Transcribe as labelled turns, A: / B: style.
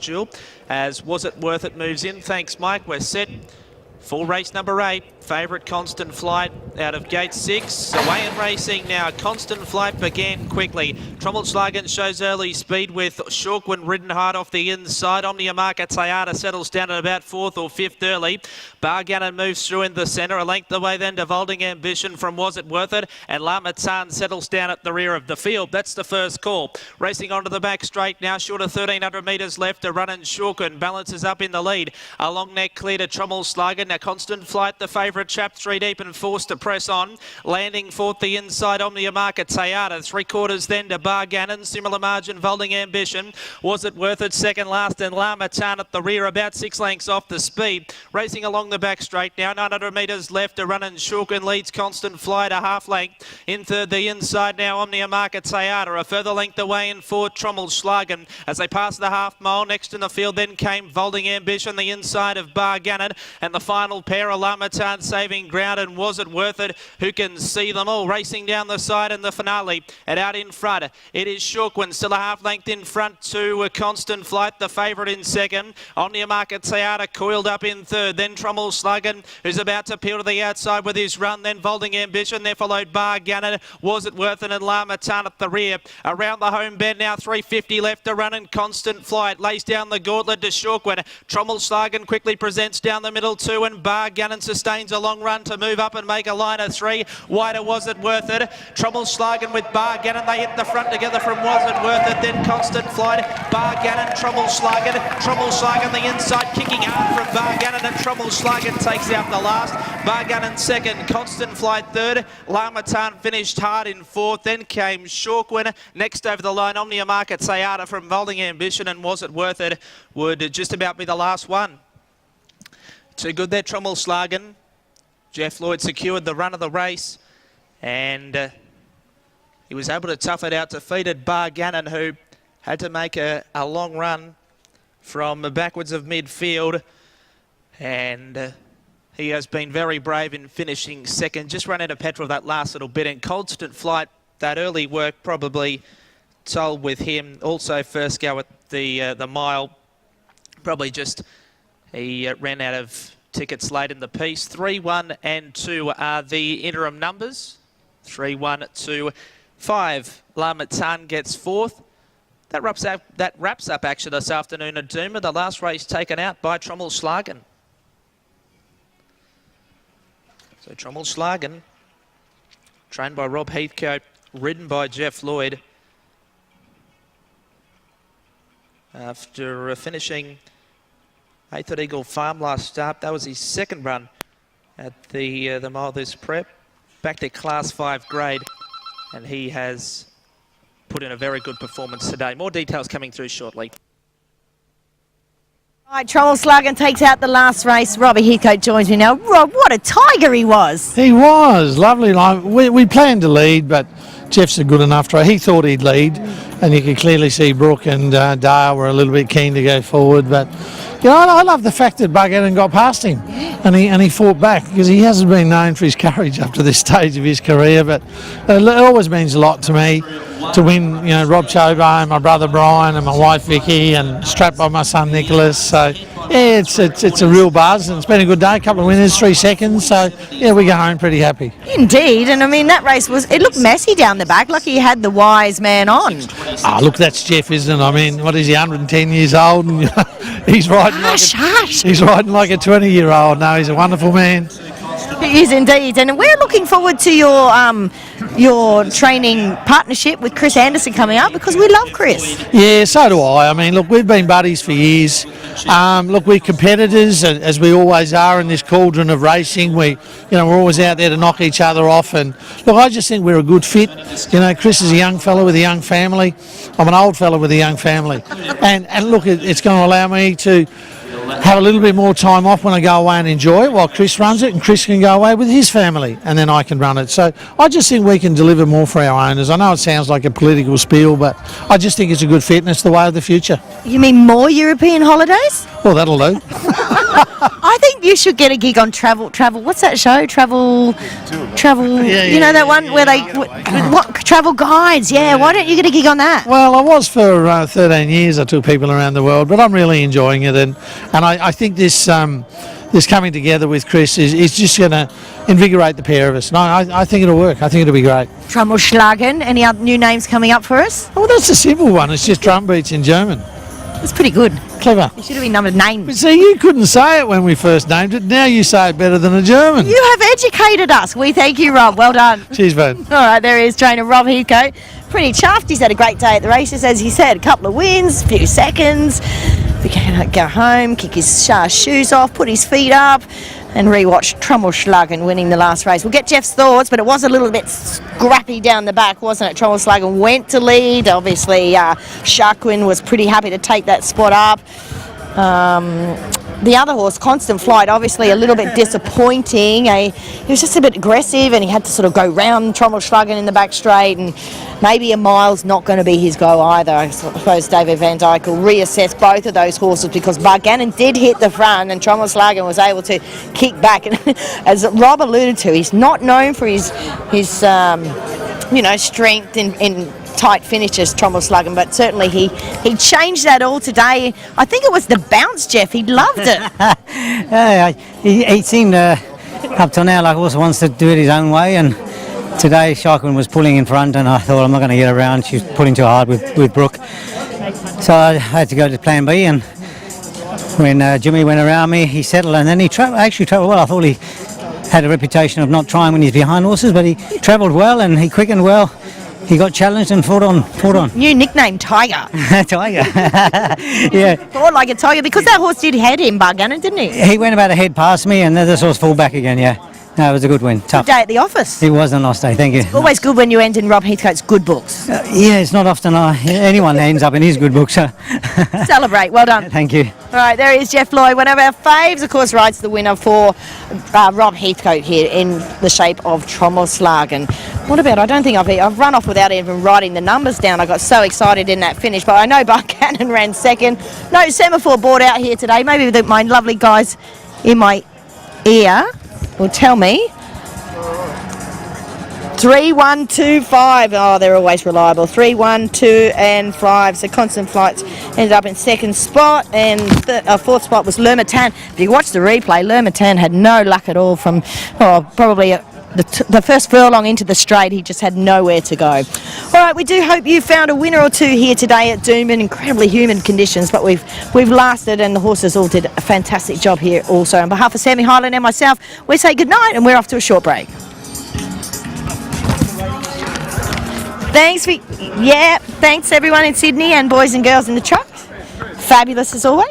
A: Jewel, as Was It Worth It moves in. Thanks, Mike. We're set for race number 8. Favourite Constant Flight out of gate 6. Away and racing now. Constant Flight began quickly. Trommelschlagen shows early speed with Shorkwin ridden hard off the inside. Omnia Market Tayada settles down at about 4th or 5th early. Bargannon moves through in the centre. A length away then Devolving Ambition from Was It Worth It. And La Matan settles down at the rear of the field. That's the first call. Racing onto the back straight now. Short of 1,300 metres left. A run and Shorkwin balances up in the lead. A long neck clear to Trommelschlagen. Now Constant Flight, the favourite chap, 3 deep and forced to press on. Landing fourth the inside Omnia Market Tayada. 3/4 then to Bargannon. Similar margin Volding Ambition. Was It Worth It second last, and La Matan at the rear about 6 lengths off the speed. Racing along the back straight now. 900 metres left. A run and Shorkin leads Constant Flight a half length. In third the inside now Omnia Market Tayada. A further length away in fourth Trommelschlagen. As they pass the half mile, next in the field then came Volding Ambition, the inside of Bargannon, and the final pair of La Matan saving ground, and Was It Worth It, who can see them all racing down the side in the finale. And out in front it is Shorkwin, still a half length in front to a Constant Flight, the favourite in second. Omnia Market Tayada coiled up in third, then Trommelschlagen, who's about to peel to the outside with his run, then Volding Ambition, there followed Bargannon, Was It Worth It, and La Matan at the rear. Around the home bend now, 350 left to run, and Constant Flight lays down the gauntlet to Shorkwin. Trommelschlagen quickly presents down the middle too, and Bargannon sustains a long run to move up and make a line of 3. Wider Was It Worth It. Trommelschlagen with Bargannon. They hit the front together from Was It Worth It. Then Constant Flight. Bargannon, Trommelschlagen. Trommelschlagen the inside, kicking hard from Bargannon, and Trommelschlagen takes out the last. Bargannon second. Constant Flight third. La Matan finished hard in fourth. Then came Shorkwin. Next over the line, Omnia Market Tayada from Volding Ambition, and Was It Worth It would just about be the last one. Too good there, Trommelschlagen. Jeff Lloyd secured the run of the race, and he was able to tough it out, defeated Bargannon, who had to make a long run from backwards of midfield, and he has been very brave in finishing second. Just ran out of petrol that last little bit, and Constant Flight, that early work probably told with him. Also first go at the mile, probably just he ran out of tickets late in the piece. 3, 1 and 2 are the interim numbers. 3, 1, 2, 5. La Matan gets fourth. That wraps up action this afternoon at Doomben. The last race taken out by Trommelschlagen. So Trommelschlagen, trained by Rob Heathcote, ridden by Jeff Lloyd. After finishing 8th at Eagle Farm last start, that was his second run at the mile this prep. Back to Class 5 grade, and he has put in a very good performance today. More details coming through shortly.
B: Right, Trommelschlagen takes out the last race. Robbie Heathcote joins me now. Rob, what a tiger he was.
C: He was lovely. Like we planned to lead, but Jeff's a good enough driver. He thought he'd lead, and you could clearly see Brooke and Dale were a little bit keen to go forward. But you know, I love the fact that Bargannon got past him, and he fought back, because he hasn't been known for his courage up to this stage of his career. But it always means a lot to me to win. You know, Rob Chobo, my brother Brian, and my wife Vicky, and strapped by my son Nicholas. So yeah, it's a real buzz, and it's been a good day. A couple of winners, 3 seconds. So yeah, we go home pretty happy. Indeed,
B: and I mean that race it looked messy down the back. Lucky he had the wise man on.
C: Ah, look, that's Jeff, isn't it? I mean, what is he, 110 years old, and he's riding he's riding like a 20-year-old. No, he's a wonderful man.
B: He is indeed, and we're looking forward to your training partnership with Chris Anderson coming up, because we love Chris.
C: Yeah, so do I. I mean, look, we've been buddies for years. Look, we're competitors, as we always are in this cauldron of racing. We're always out there to knock each other off, and look, I just think we're a good fit. You know, Chris is a young fellow with a young family. I'm an old fellow with a young family, and look, it's going to allow me to have a little bit more time off when I go away and enjoy it while Chris runs it, and Chris can go away with his family, and then I can run it. So I just think we can deliver more for our owners. I know it sounds like a political spiel, but I just think it's a good fit, and it's the way of the future.
B: You mean more European holidays?
C: Well, that'll do.
B: I I think you should get a gig on Travel. What's that show? Travel. You know that one where they what travel guides? Yeah. Why don't you get a gig on that?
C: Well, I was for 13 years. I took people around the world, but I'm really enjoying it, and I think this coming together with Chris is just going to invigorate the pair of us. No, I think it'll work. I think it'll be great.
B: Trommelschlagen. Any other new names coming up for us?
C: Well, that's a simple one. It's just drum beats in German.
B: That's pretty good.
C: Clever.
B: You should have been numbered names.
C: But see, you couldn't say it when we first named it. Now you say it better than a German.
B: You have educated us. We thank you, Rob. Well done.
C: Cheers, mate.
B: All right, there is trainer Rob Heathcote. Pretty chuffed. He's had a great day at the races, as he said. A couple of wins, a few seconds. He can go home, kick his shoes off, put his feet up, and rewatch Trommelschlagen winning the last race. We'll get Jeff's thoughts, but it was a little bit scrappy down the back, wasn't it? Trommelschlagen went to lead. Obviously, Sharkwin was pretty happy to take that spot up. The other horse, Constant Flight, obviously a little bit disappointing. He was just a bit aggressive, and he had to sort of go round Trommelschlagen in the back straight, and maybe a mile's not going to be his go either. I suppose David Van Dyke will reassess both of those horses, because Bargannon did hit the front and Trommelschlagen was able to kick back. And as Rob alluded to, he's not known for his strength in tight finishes, Trommelschlagen, but certainly he changed that all today. I think it was the bounce, Jeff. He loved it.
D: He seemed up till now like also wants to do it his own way, and today Sharkwin was pulling in front, and I thought I'm not going to get around. She's pulling too hard with Brooke, so I had to go to plan B. And when Jimmy went around me, he settled, and then he actually travelled well. I thought he had a reputation of not trying when he's behind horses, but he travelled well and he quickened well. He got challenged and fought on.
B: New nickname, Tiger.
D: Tiger. Yeah.
B: Fought like a tiger, because that horse did head him, Bargannon, didn't he?
D: He went about a head past me, and then this horse fall back again, yeah. No, it was a good win. Tough.
B: Good day at the office.
D: It was a nice day, thank you.
B: Always good when you end in Rob Heathcote's good books.
D: Yeah, it's not often anyone ends up in his good book, so.
B: Celebrate, well done.
D: Thank you.
B: All right, there is Jeff Lloyd, one of our faves, of course, rides the winner for Rob Heathcote here in the shape of Trommelschlagen. What about, I don't think I've run off without even writing the numbers down. I got so excited in that finish, but I know Bargannon ran second. No semaphore board out here today. Maybe my lovely guys in my ear will tell me. 3, 1, 2, 5. Oh, they're always reliable. 3, 1, 2, and 5. So Constant Flights ended up in second spot, and fourth spot was Lermatan. If you watch the replay, Lermatan had no luck at all from probably the first furlong into the straight. He just had nowhere to go. All right, we do hope you found a winner or two here today at Doomben. Incredibly humid conditions, but we've lasted, and the horses all did a fantastic job here also. On behalf of Sammy Highland and myself, we say good night, and we're off to a short break. Thanks everyone in Sydney and boys and girls in the truck. Fabulous as always.